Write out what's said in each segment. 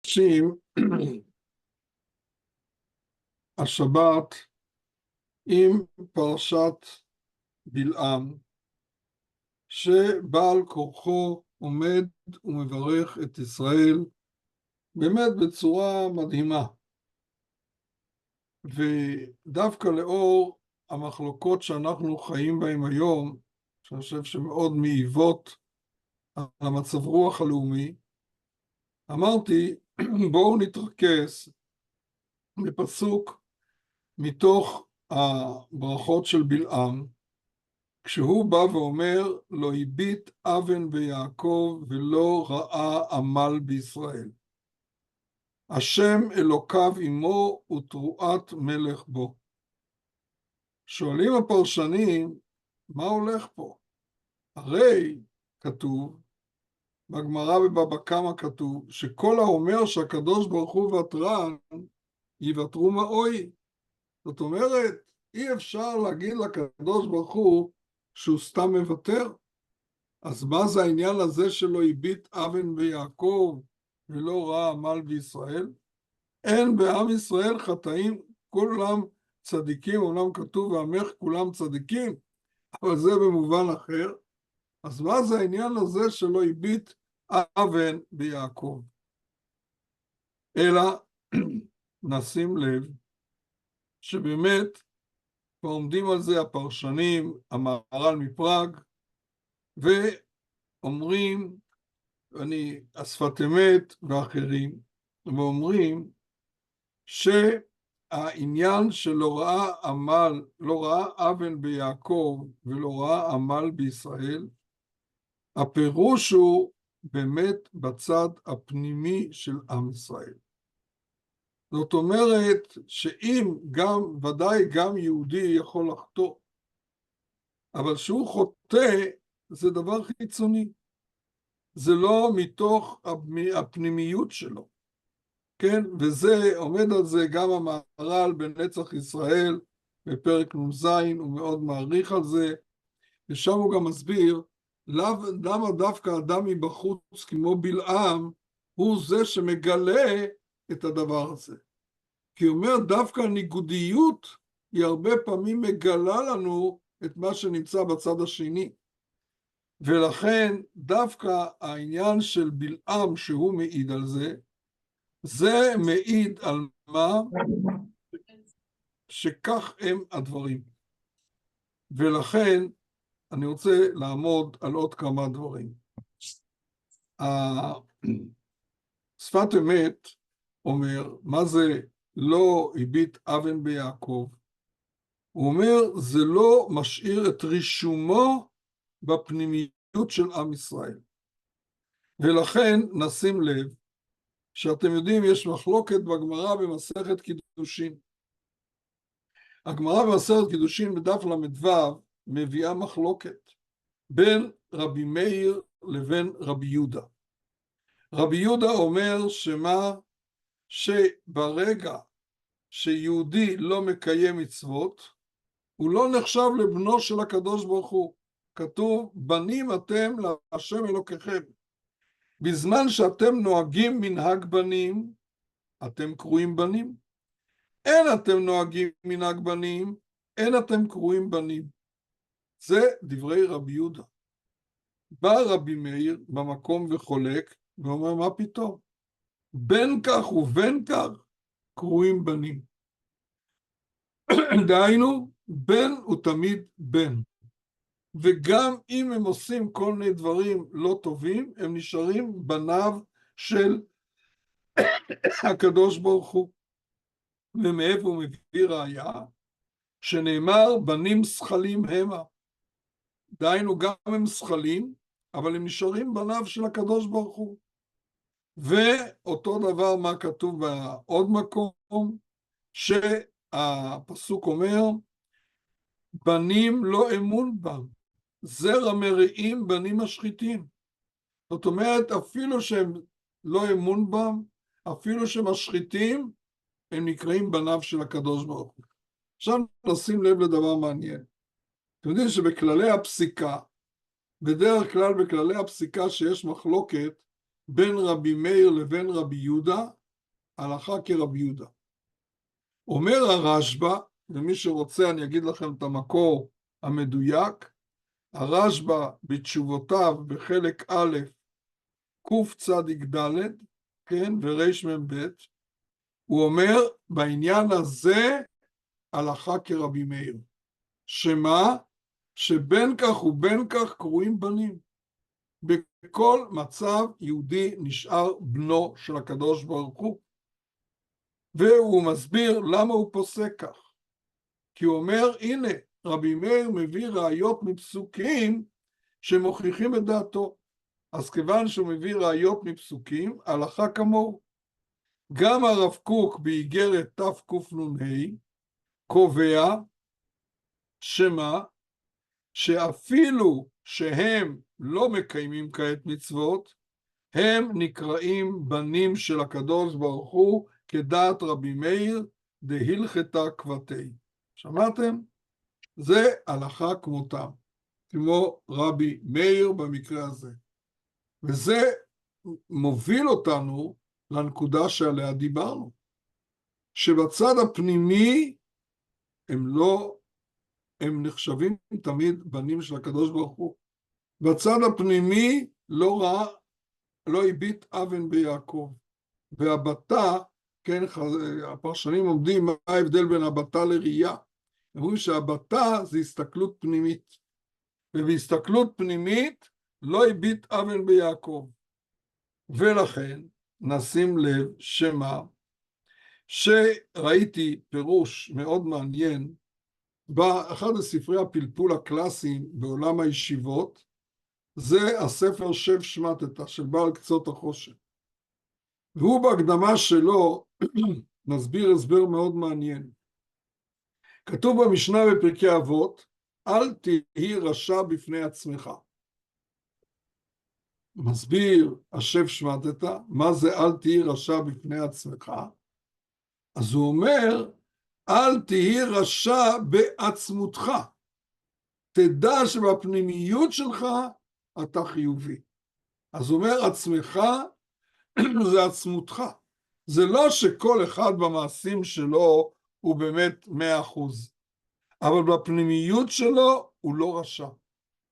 שים השבת עם פרשת בלעם, שבעל כורחו עומד ומברך את ישראל באמת בצורה מדהימה. ודווקא לאור המחלוקות שאנחנו חיים בהם היום, שאני חושב שמאוד מעיבות על המצב רוח הלאומי, אמרתי בואו נתרכז בפסוק מתוך הברכות של בלעם, כשהוא בא ואומר לא הביט אבן ביעקב ולא ראה עמל בישראל. השם אלוקיו עמו ותרועת מלך בו. שואלים הפרשנים, מה הולך פה? הרי כתוב, בגמרא ובבא קמא כתוב, שכל האומר שהקדוש ברוך הוא ותרן, יוותרו מאוי. זאת אומרת, אי אפשר להגיד לקדוש ברוך הוא שהוא סתם מוותר. אז מה זה העניין הזה שלא הביט אבן ביעקב ולא ראה עמל בישראל? אין בעם ישראל חטאים, כולם צדיקים, אומנם כתוב ועמך כולם צדיקים, אבל זה במובן אחר. אז מה זה העניין הזה שלא הביט אבן ביעקב? אלא נשים לב שבאמת ועומדים על זה הפרשנים, המהר"ל מפראג, ואומרים, השפת אמת ואחרים, ואומרים שהעניין שלא ראה עמל, לא ראה אבן ביעקב ולא ראה עמל בישראל, הפירוש הוא באמת בצד הפנימי של עם ישראל. זאת אומרת שאם גם, ודאי גם יהודי יכול לחטוא, אבל שהוא חוטא זה דבר חיצוני. זה לא מתוך הפנימיות שלו. כן? וזה, עומד על זה גם המהר"ל בנצח ישראל, בפרק נ"ז, הוא מאוד מעריך על זה, ושם הוא גם מסביר, למה דווקא אדם מבחוץ כמו בלעם, הוא זה שמגלה את הדבר הזה. כי הוא אומר, דווקא הניגודיות היא הרבה פעמים מגלה לנו את מה שנמצא בצד השני. ולכן דווקא העניין של בלעם שהוא מעיד על זה, זה מעיד על מה? שכך הם הדברים. ולכן אני רוצה לעמוד על עוד כמה דברים. שפת אמת אומר, מה זה לא הביט אבן ביעקב? הוא אומר, זה לא משאיר את רישומו בפנימיות של עם ישראל. ולכן נשים לב, שאתם יודעים, יש מחלוקת בגמרא במסכת קידושין. הגמרא במסכת קידושין בדף ל"ו מביאה מחלוקת בין רבי מאיר לבין רבי יהודה. רבי יהודה אומר שברגע שיהודי לא מקיים מצוות, הוא לא נחשב לבנו של הקדוש ברוך הוא. כתוב, בנים אתם להשם אלוקיכם. בזמן שאתם נוהגים מנהג בנים, אתם קרויים בנים. אין אתם נוהגים מנהג בנים, אין אתם קרויים בנים. זה דברי רבי יהודה. בא רבי מאיר במקום וחולק, ואומר, מה פתאום? בין כך ובין כך קרויים בנים. דהיינו, בן הוא תמיד בן. וגם אם הם עושים כל מיני דברים לא טובים, הם נשארים בניו של הקדוש ברוך הוא. ומאיפה הוא מביא ראיה? שנאמר, בנים שכלים המה. דהיינו, גם הם שכלים, אבל הם נשארים בניו של הקדוש ברוך הוא. ואותו דבר מה כתוב בעוד מקום, שהפסוק אומר, בנים לא אמון בם, זרע מרעים בנים משחיתים. זאת אומרת, אפילו שהם לא אמון בם, אפילו שהם משחיתים, הם נקראים בניו של הקדוש ברוך הוא. עכשיו נשים לב לדבר מעניין. אתם יודעים שבכללי הפסיקה, בדרך כלל בכללי הפסיקה שיש מחלוקת, בין רבי מאיר לבין רבי יהודה, הלכה כרבי יהודה. אומר הרשב"א, ומי שרוצה אני אגיד לכם את המקור המדויק, הרשב"א בתשובותיו בחלק א', קצ"ד, כן, ורמ"ב, הוא אומר בעניין הזה הלכה כרבי מאיר. שמה? שבין כך ובין כך קרויים בנים. בכל מצב יהודי נשאר בנו של הקדוש ברוך הוא. והוא מסביר למה הוא פוסק כך. כי הוא אומר, הנה, רבי מאיר מביא ראיות מפסוקים שמוכיחים את דעתו. אז כיוון שהוא מביא ראיות מפסוקים, הלכה כמוהו. גם הרב קוק באיגרת תקנ"ה קובע שמה? שאפילו שהם לא מקיימים כעת מצוות, הם נקראים בנים של הקדוש ברוך הוא כדעת רבי מאיר דהלכתא כבתי. שמעתם? זה הלכה כמותם, כמו רבי מאיר במקרה הזה. וזה מוביל אותנו לנקודה שעליה דיברנו, שבצד הפנימי הם נחשבים תמיד בנים של הקדוש ברוך הוא. בצד הפנימי לא הביט אבן ביעקב. והבטה, כן, הפרשנים עומדים מה ההבדל בין הבטה לראייה. הם אומרים שהבטה זה הסתכלות פנימית. ובהסתכלות פנימית לא הביט אבן ביעקב. ולכן נשים לב שמה, שראיתי פירוש מאוד מעניין, באחד הספרי הפלפול הקלאסיים בעולם הישיבות, זה הספר שב שמטת של בעל קצות החושן. והוא בהקדמה שלו מסביר הסבר מאוד מעניין. כתוב במשנה בפרקי אבות, אל תהי רשע בפני עצמך. מסביר השב שמטת, מה זה אל תהי רשע בפני עצמך? אז הוא אומר, אל תהי רשע בעצמותך. תדע שבפנימיות שלך אתה חיובי. אז הוא אומר, עצמך זה עצמותך. זה לא שכל אחד במעשים שלו הוא באמת 100%. אבל בפנימיות שלו הוא לא רשע.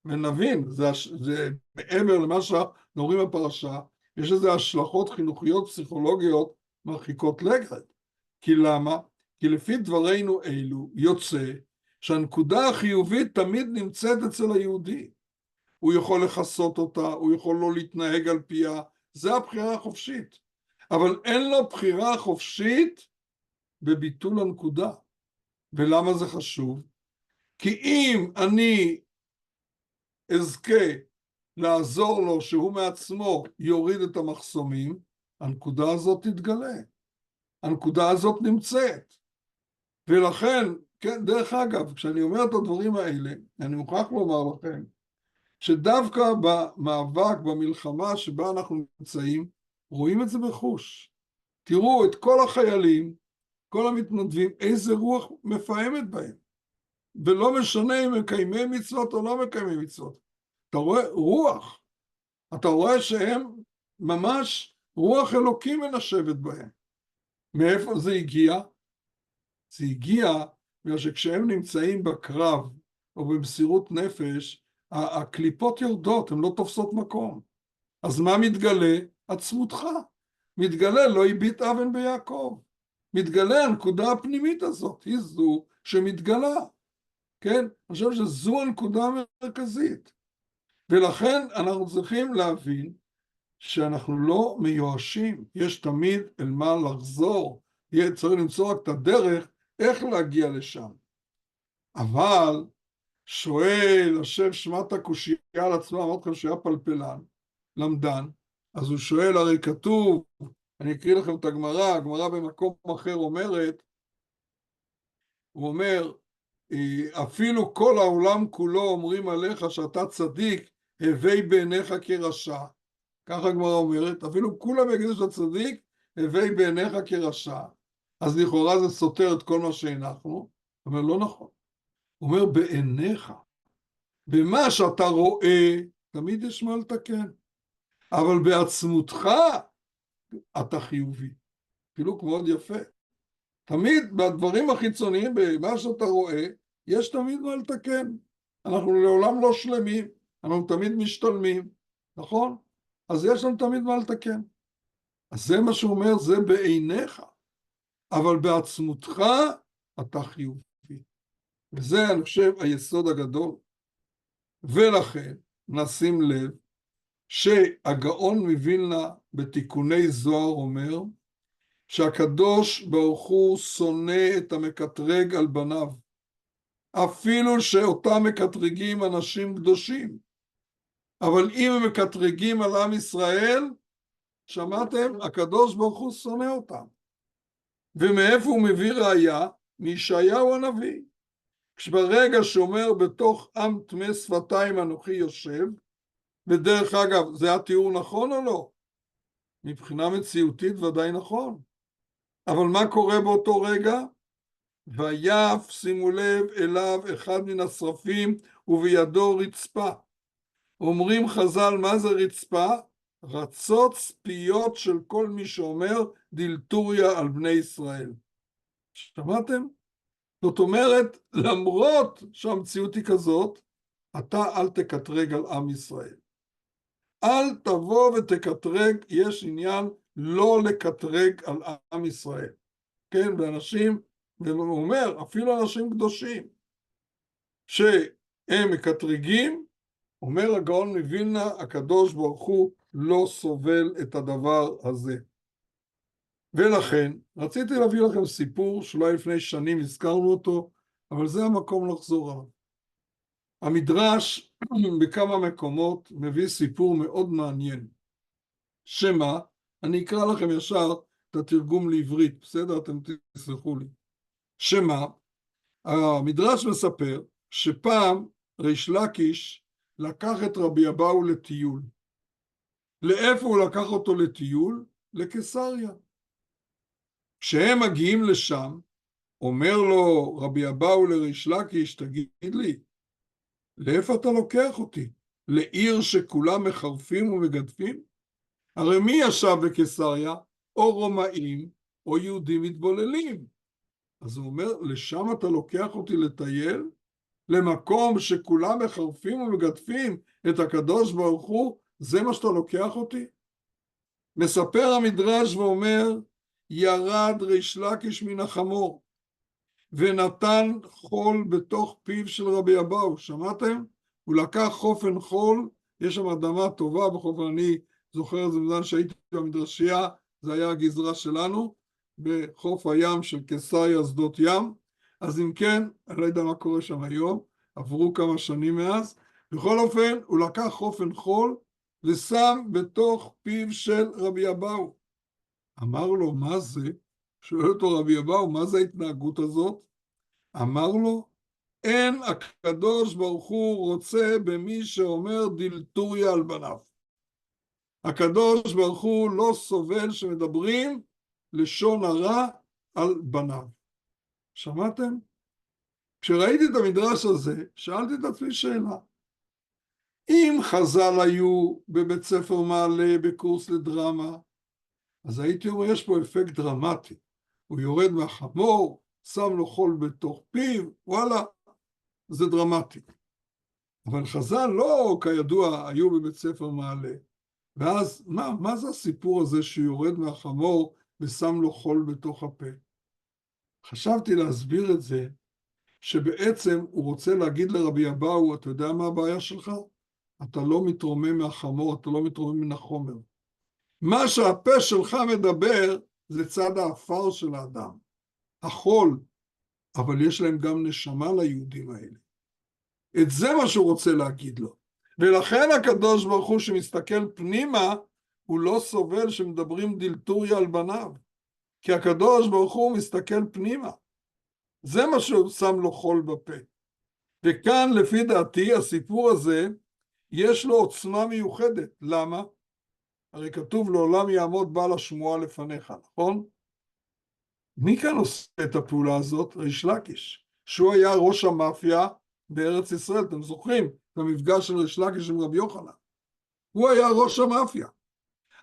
ונבין, זה מעבר למה שאנחנו רואים בפרשה, יש איזה השלכות חינוכיות פסיכולוגיות מרחיקות לכת. כי למה? כי לפי דברינו אלו יוצא שהנקודה החיובית תמיד נמצאת אצל היהודי. הוא יכול לחסות אותה, הוא יכול לא להתנהג על פיה, זה הבחירה החופשית. אבל אין לו בחירה חופשית בביטול הנקודה. ולמה זה חשוב? כי אם אני אזכה לעזור לו שהוא מעצמו יוריד את המחסומים, הנקודה הזאת תתגלה. הנקודה הזאת נמצאת. ולכן, כן, דרך אגב, כשאני אומר את הדברים האלה, אני מוכרח לומר לכם, שדווקא במאבק, במלחמה שבה אנחנו נמצאים, רואים את זה בחוש. תראו את כל החיילים, כל המתנדבים, איזה רוח מפעמת בהם. ולא משנה אם מקיימי מצוות או לא מקיימי מצוות. אתה רואה רוח. אתה רואה שהם ממש רוח אלוקים מנשבת בהם. מאיפה זה הגיע? זה הגיע בגלל שכשהם נמצאים בקרב או במסירות נפש, הקליפות יורדות, הן לא תופסות מקום. אז מה מתגלה? עצמותך. מתגלה לא הביט אבן ביעקב. מתגלה הנקודה הפנימית הזאת, היא זו שמתגלה. כן? אני חושב שזו הנקודה המרכזית. ולכן אנחנו צריכים להבין שאנחנו לא מיואשים, יש תמיד אל מה לחזור, צריך למצוא רק את הדרך איך להגיע לשם. אבל שואל השב שמטה קושייה על עצמו, אמרתי לכם שהוא היה פלפלן, למדן, אז הוא שואל, הרי כתוב, אני אקריא לכם את הגמרא, הגמרא במקום אחר אומרת, הוא אומר, אפילו כל העולם כולו אומרים עליך שאתה צדיק, הווי בעיניך כרשע. ככה הגמרא אומרת, אפילו כולם יגידו שאתה צדיק, הווי בעיניך כרשע. אז לכאורה זה סותר את כל מה שהנחנו, אבל לא נכון. הוא אומר בעיניך, במה שאתה רואה, תמיד יש מה לתקן. אבל בעצמותך אתה חיובי. חילוק מאוד יפה. תמיד בדברים החיצוניים, במה שאתה רואה, יש תמיד מה לתקן. אנחנו לעולם לא שלמים, אנחנו תמיד משתלמים, נכון? אז יש לנו תמיד מה לתקן. אז זה מה שהוא אומר, זה בעיניך, אבל בעצמותך אתה חיובי. וזה, אני חושב, היסוד הגדול. ולכן, נשים לב, שהגאון מווילנה בתיקוני זוהר אומר, שהקדוש ברוך הוא שונא את המקטרג על בניו, אפילו שאותם מקטרגים אנשים קדושים. אבל אם הם מקטרגים על עם ישראל, שמעתם? הקדוש ברוך הוא שונא אותם. ומאיפה הוא מביא ראיה? מישעיהו הנביא. כשברגע שאומר בתוך עם טמא שפתיים אנוכי יושב, ודרך אגב, זה התיאור נכון או לא? מבחינה מציאותית ודאי נכון. אבל מה קורה באותו רגע? ויף, שימו לב, אליו אחד מן השרפים ובידו רצפה. אומרים חז"ל, מה זה רצפה? רצוץ פיות של כל מי שאומר דילטוריה על בני ישראל. שמעתם? זאת אומרת, למרות שהמציאות היא כזאת, אתה אל תקטרג על עם ישראל. אל תבוא ותקטרג, יש עניין לא לקטרג על עם ישראל. כן, ואנשים, והוא אומר, אפילו אנשים קדושים, שהם מקטרגים, אומר הגאון מווילנה, הקדוש ברוך הוא לא סובל את הדבר הזה. ולכן, רציתי להביא לכם סיפור שאולי לפני שנים הזכרנו אותו, אבל זה המקום לחזור עליו. המדרש בכמה מקומות מביא סיפור מאוד מעניין. שמה? אני אקרא לכם ישר את התרגום לעברית, בסדר? אתם תסלחו לי. שמה? המדרש מספר שפעם ריש לקיש לקח את רבי אבאו לטיול. לאיפה הוא לקח אותו לטיול? לקיסריה. כשהם מגיעים לשם, אומר לו רבי אבאו לריש לקיש, תגיד לי, לאיפה אתה לוקח אותי? לעיר שכולם מחרפים ומגדפים? הרי מי ישב בקיסריה? או רומאים או יהודים מתבוללים. אז הוא אומר, לשם אתה לוקח אותי לטייל? למקום שכולם מחרפים ומגדפים את הקדוש ברוך הוא? זה מה שאתה לוקח אותי? מספר המדרש ואומר, ירד ריש לקיש מן החמור ונתן חול בתוך פיו של רבי אבאו. שמעתם? הוא לקח חופן חול, יש שם אדמה טובה בחופן, אני זוכר את זה בזמן שהייתי במדרשייה, זה היה הגזרה שלנו, בחוף הים של קיסריה שדות ים. אז אם כן, אני לא יודע מה קורה שם היום, עברו כמה שנים מאז. בכל אופן, הוא לקח חופן חול ושם בתוך פיו של רבי אבאו. אמר לו, מה זה? שואל אותו רבי אבאו, מה זה ההתנהגות הזאת? אמר לו, אין הקדוש ברוך הוא רוצה במי שאומר דילטוריה על בניו. הקדוש ברוך הוא לא סובל שמדברים לשון הרע על בניו. שמעתם? כשראיתי את המדרש הזה, שאלתי את עצמי שאלה. אם חז"ל היו בבית ספר מעלה בקורס לדרמה, אז הייתי אומר, יש פה אפקט דרמטי. הוא יורד מהחמור, שם לו חול בתוך פיו, וואלה, זה דרמטי. אבל חז"ל לא, כידוע, היו בבית ספר מעלה. ואז, מה זה הסיפור הזה שיורד מהחמור ושם לו חול בתוך הפה? חשבתי להסביר את זה, שבעצם הוא רוצה להגיד לרבי אבאו, אתה יודע מה הבעיה שלך? אתה לא מתרומם מהחמור, אתה לא מתרומם מן החומר. מה שהפה שלך מדבר, זה צד האפר של האדם. החול, אבל יש להם גם נשמה ליהודים האלה. את זה מה שהוא רוצה להגיד לו. ולכן הקדוש ברוך הוא שמסתכל פנימה, הוא לא סובל שמדברים דילטוריה על בניו. כי הקדוש ברוך הוא מסתכל פנימה. זה מה שהוא שם לו חול בפה. וכאן לפי דעתי הסיפור הזה, יש לו עוצמה מיוחדת. למה? הרי כתוב לעולם יעמוד בעל השמועה לפניך, נכון? מי כאן עושה את הפעולה הזאת? ריש לקיש, שהוא היה ראש המאפיה בארץ ישראל. אתם זוכרים את המפגש של ריש לקיש עם רבי יוחנן? הוא היה ראש המאפיה.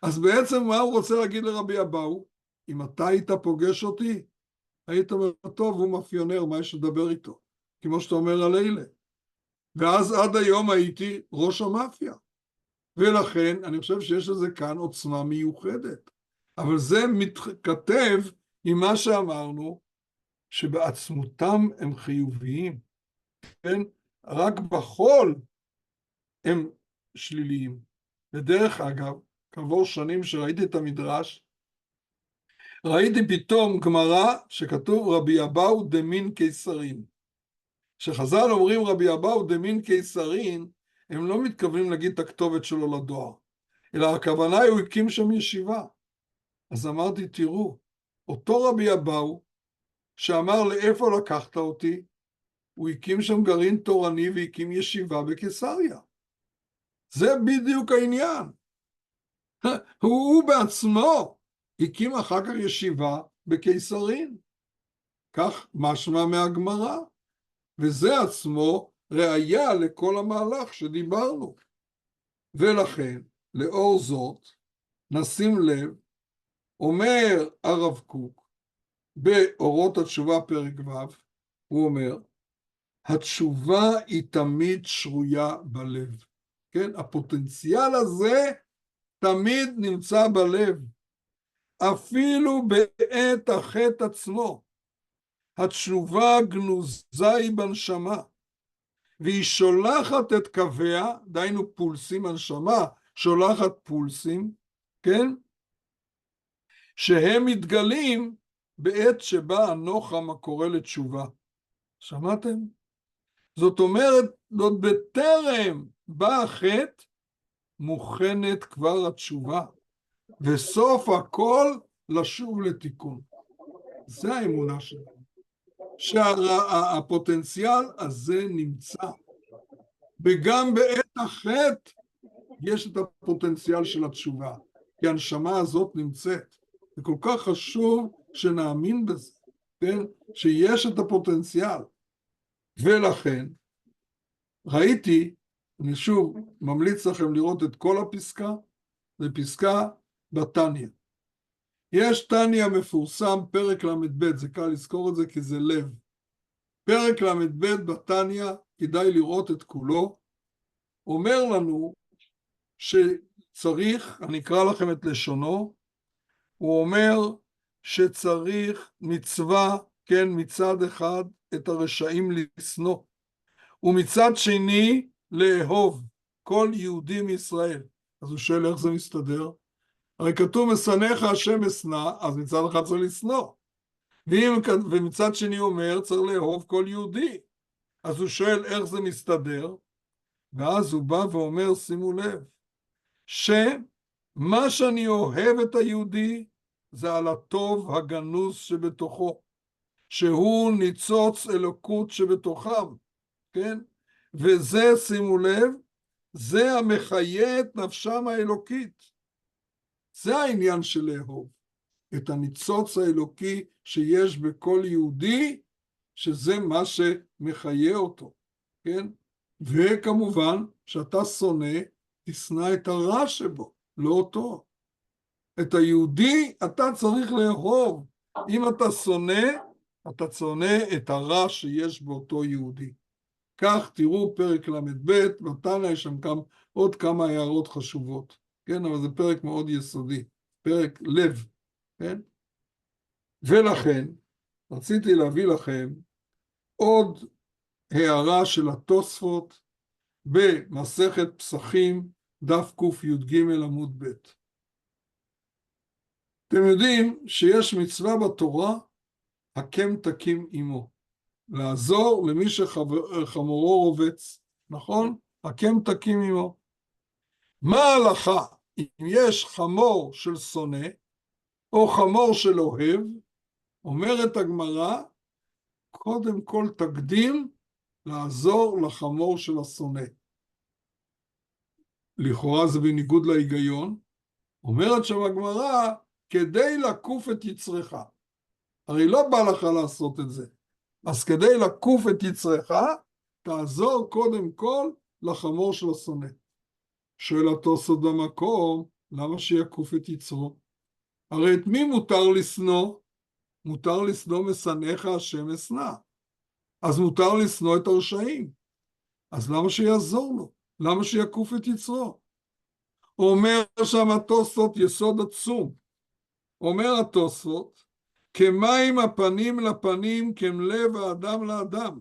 אז בעצם מה הוא רוצה להגיד לרבי אבאו? אם אתה היית פוגש אותי, היית אומר, טוב, הוא מאפיונר, מה יש לדבר איתו? כמו שאתה אומר על אלה. ואז עד היום הייתי ראש המאפיה. ולכן אני חושב שיש לזה כאן עוצמה מיוחדת. אבל זה מתכתב עם מה שאמרנו, שבעצמותם הם חיוביים. כן? רק בחול הם שליליים. ודרך אגב, כעבור שנים שראיתי את המדרש, ראיתי פתאום גמרא שכתוב רבי אבאו דמין קיסרין. כשחז"ל אומרים רבי אבאו דמין קיסרין, הם לא מתכוונים להגיד את הכתובת שלו לדואר, אלא הכוונה הוא הקים שם ישיבה. אז אמרתי, תראו, אותו רבי אבאו שאמר לאיפה לקחת אותי, הוא הקים שם גרעין תורני והקים ישיבה בקיסריה. זה בדיוק העניין. הוא בעצמו הקים אחר כך ישיבה בקיסרין. כך משמע מהגמרא. וזה עצמו ראיה לכל המהלך שדיברנו. ולכן, לאור זאת, נשים לב, אומר הרב קוק, באורות התשובה פרק ו', הוא אומר, התשובה היא תמיד שרויה בלב. כן? הפוטנציאל הזה תמיד נמצא בלב. אפילו בעת החטא עצמו. התשובה גנוזה היא בנשמה, והיא שולחת את קוויה, דהיינו פולסים, הנשמה שולחת פולסים, כן? שהם מתגלים בעת שבה הנוחם הקורא לתשובה. שמעתם? זאת אומרת, זאת בטרם בא החטא, מוכנת כבר התשובה, וסוף הכל לשוב לתיקון. זה האמונה שלנו. שהפוטנציאל הזה נמצא, וגם בעת החטא יש את הפוטנציאל של התשובה, כי הנשמה הזאת נמצאת. זה כל כך חשוב שנאמין בזה, כן? שיש את הפוטנציאל. ולכן, ראיתי, אני שוב ממליץ לכם לראות את כל הפסקה, זה פסקה בתניא. יש תניא מפורסם, פרק ל"ב, זה קל לזכור את זה כי זה לב. פרק ל"ב בתניא, כדאי לראות את כולו, אומר לנו שצריך, אני אקרא לכם את לשונו, הוא אומר שצריך מצווה, כן, מצד אחד את הרשעים לשנוא, ומצד שני לאהוב כל יהודי מישראל. אז הוא שואל איך זה מסתדר? הרי כתוב משנאיך השם אשנא, אז מצד אחד צריך לשנוא. ומצד שני אומר צריך לאהוב כל יהודי. אז הוא שואל איך זה מסתדר, ואז הוא בא ואומר, שימו לב, שמה שאני אוהב את היהודי זה על הטוב הגנוז שבתוכו, שהוא ניצוץ אלוקות שבתוכם, כן? וזה, שימו לב, זה המחיה את נפשם האלוקית. זה העניין של לאהוב, את הניצוץ האלוקי שיש בכל יהודי, שזה מה שמחיה אותו, כן? וכמובן, שאתה שונא, תשנא את הרע שבו, לא אותו. את היהודי אתה צריך לאהוב. אם אתה שונא, אתה שונא את הרע שיש באותו יהודי. כך תראו פרק ל"ב, בתניא יש שם עוד כמה הערות חשובות. כן, אבל זה פרק מאוד יסודי, פרק לב, כן? ולכן, רציתי להביא לכם עוד הערה של התוספות במסכת פסחים, דף קי"ג עמוד ב'. אתם יודעים שיש מצווה בתורה, הקם תקים עמו, לעזור למי שחמורו רובץ, נכון? הקם תקים עמו. מה ההלכה? אם יש חמור של שונא, או חמור של אוהב, אומרת הגמרא, קודם כל תקדים לעזור לחמור של השונא. לכאורה זה בניגוד להיגיון, אומרת שם הגמרא, כדי לקוף את יצרך. הרי לא בא לך לעשות את זה. אז כדי לקוף את יצרך, תעזור קודם כל לחמור של השונא. שואל התוספות במקום, למה שיקוף את יצרו? הרי את מי מותר לשנוא? מותר לשנוא משנאיך השם אשנא. אז מותר לשנוא את הרשעים. אז למה שיעזור לו? למה שיקוף את יצרו? אומר שם התוספות יסוד עצום. אומר התוספות, כמים הפנים לפנים, כלב האדם לאדם.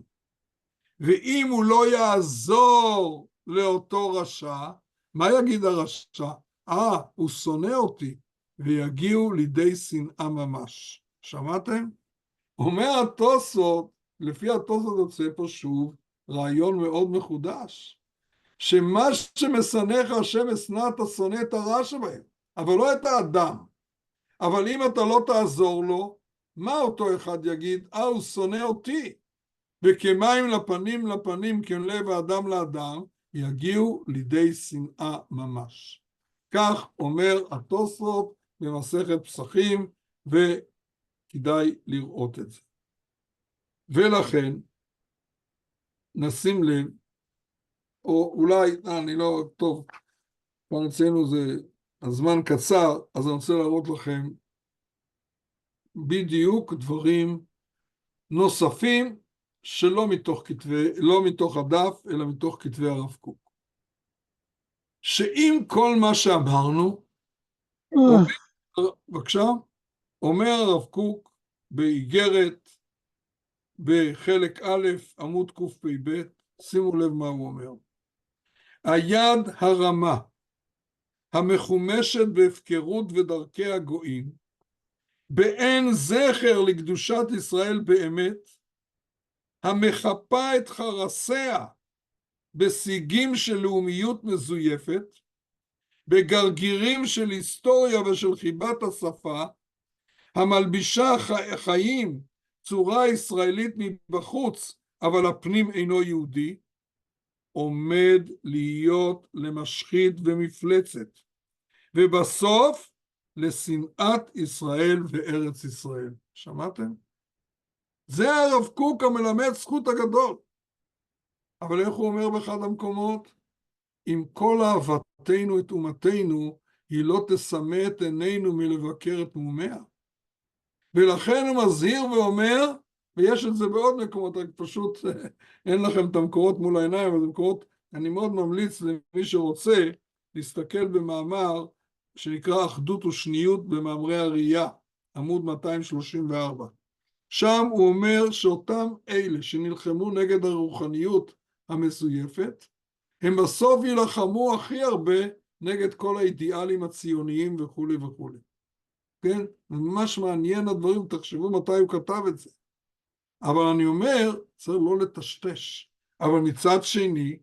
ואם הוא לא יעזור לאותו רשע, מה יגיד הרשע? הוא שונא אותי, ויגיעו לידי שנאה ממש. שמעתם? אומר התוספות, לפי התוספות יוצא פה שוב רעיון מאוד מחודש, שמה שמשנאיך השם אשנא, אתה שונא את הרע שבהם, אבל לא את האדם. אבל אם אתה לא תעזור לו, מה אותו אחד יגיד? הוא שונא אותי. וכמים לפנים לפנים, כלב האדם לאדם, יגיעו לידי שנאה ממש. כך אומר התוספות במסכת פסחים, וכדאי לראות את זה. ולכן, נשים לב, או אולי, אני לא, טוב, כבר אצלנו זה הזמן קצר, אז אני רוצה להראות לכם בדיוק דברים נוספים, שלא מתוך כתבי, לא מתוך הדף, אלא מתוך כתבי הרב קוק. שאם כל מה שאמרנו, בבקשה, אומר הרב קוק באיגרת, בחלק א', עמוד קפ"ב, שימו לב מה הוא אומר. היד הרמה, המחומשת בהפקרות ודרכי הגויים, באין זכר לקדושת ישראל באמת, המחפה את חרסיה בשיגים של לאומיות מזויפת, בגרגירים של היסטוריה ושל חיבת השפה, המלבישה חיים צורה ישראלית מבחוץ, אבל הפנים אינו יהודי, עומד להיות למשחית ומפלצת, ובסוף לשנאת ישראל וארץ ישראל. שמעתם? זה הרב קוק המלמד זכות הגדול. אבל איך הוא אומר באחד המקומות? עם כל אהבתנו את אומתנו, היא לא תסמא את עינינו מלבקר את מומיה. ולכן הוא מזהיר ואומר, ויש את זה בעוד מקומות, רק פשוט אין לכם את המקורות מול העיניים, אבל זה מקורות, אני מאוד ממליץ למי שרוצה להסתכל במאמר שנקרא אחדות ושניות במאמרי הראייה, עמוד 234. שם הוא אומר שאותם אלה שנלחמו נגד הרוחניות המזויפת, הם בסוף ילחמו הכי הרבה נגד כל האידיאלים הציוניים וכו' וכו'. כן? ממש מעניין הדברים, תחשבו מתי הוא כתב את זה. אבל אני אומר, צריך לא לטשטש. אבל מצד שני,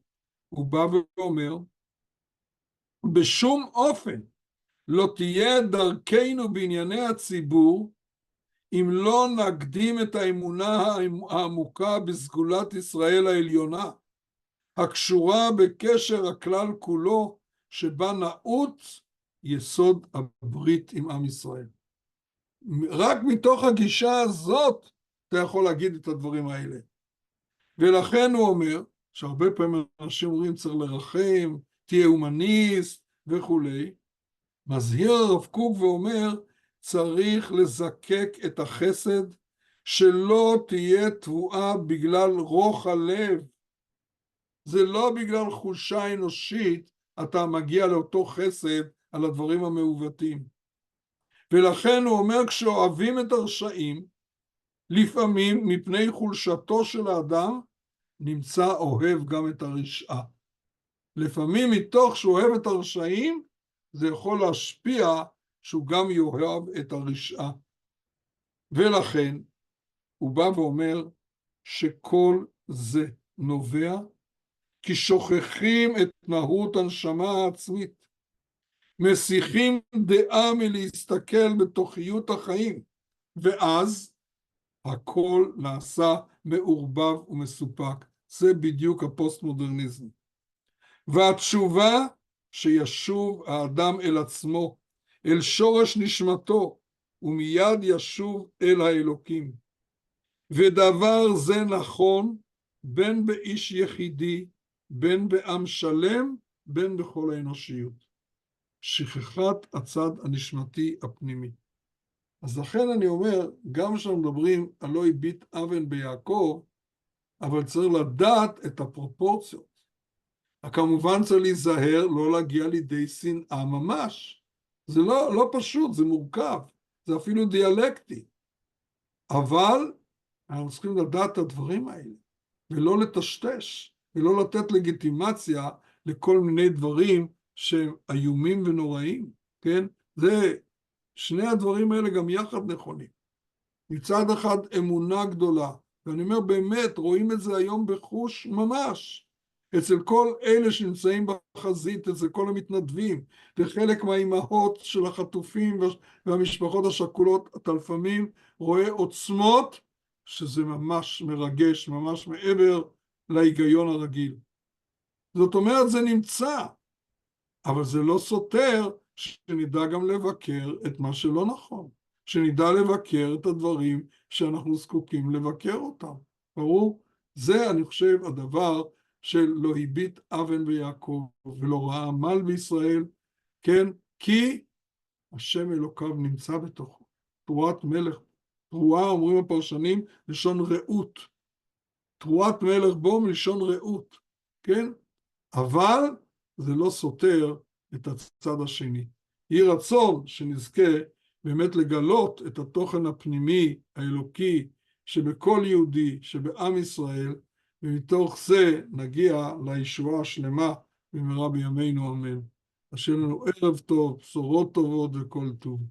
הוא בא ואומר, בשום אופן לא תהיה דרכנו בענייני הציבור, אם לא נקדים את האמונה העמוקה בסגולת ישראל העליונה, הקשורה בקשר הכלל כולו, שבה נעוץ יסוד הברית עם עם ישראל. רק מתוך הגישה הזאת אתה יכול להגיד את הדברים האלה. ולכן הוא אומר, שהרבה פעמים אנשים אומרים צריך לרחם, תהיה הומניסט וכו'. מזהיר הרב קוק ואומר, צריך לזקק את החסד, שלא תהיה תבואה בגלל רוח הלב. זה לא בגלל חולשה אנושית, אתה מגיע לאותו חסד על הדברים המעוותים. ולכן הוא אומר, כשאוהבים את הרשעים, לפעמים מפני חולשתו של האדם, נמצא אוהב גם את הרשעה. לפעמים מתוך שהוא אוהב את הרשעים, זה יכול להשפיע שהוא גם יאהב את הרשעה. ולכן הוא בא ואומר שכל זה נובע כי שוכחים את מהות הנשמה העצמית, מסיחים דעה מלהסתכל בתוכיות החיים, ואז הכל נעשה מעורבב ומסופק. זה בדיוק הפוסט-מודרניזם. והתשובה שישוב האדם אל עצמו, אל שורש נשמתו, ומיד ישוב אל האלוקים. ודבר זה נכון בין באיש יחידי, בין בעם שלם, בין בכל האנושיות. שכחת הצד הנשמתי הפנימי. אז לכן אני אומר, גם כשאנחנו מדברים על לא הביט אבן ביעקב, אבל צריך לדעת את הפרופורציות. כמובן צריך להיזהר, לא להגיע לידי שנאה ממש. זה לא פשוט, זה מורכב, זה אפילו דיאלקטי. אבל אנחנו צריכים לדעת את הדברים האלה, ולא לטשטש, ולא לתת לגיטימציה לכל מיני דברים שהם איומים ונוראים, כן? שני הדברים האלה גם יחד נכונים. מצד אחד אמונה גדולה, ואני אומר באמת, רואים את זה היום בחוש ממש, אצל כל אלה שנמצאים בחזית, אצל כל המתנדבים, וחלק מהאימהות של החטופים והמשפחות השכולות, אתה לפעמים רואה עוצמות, שזה ממש מרגש, ממש מעבר להיגיון הרגיל. זאת אומרת, זה נמצא, אבל זה לא סותר שנדע גם לבקר את מה שלא נכון, שנדע לבקר את הדברים שאנחנו זקוקים לבקר אותם. ברור? זה, אני חושב, הדבר של לא הביט אבן ביעקב ולא ראה עמל בישראל, כן? כי השם אלוקיו נמצא בתוכו. תרועת מלך, תרועה, אומרים הפרשנים, לשון רעות. תרועת מלך בו מלשון רעות, כן? אבל זה לא סותר את הצד השני. יהי רצון שנזכה באמת לגלות את התוכן הפנימי, האלוקי, שבכל יהודי, שבעם ישראל, ומתוך זה נגיע לישועה השלמה במהרה בימינו אמן. השם לנו ערב טוב, בשורות טובות וכל טוב.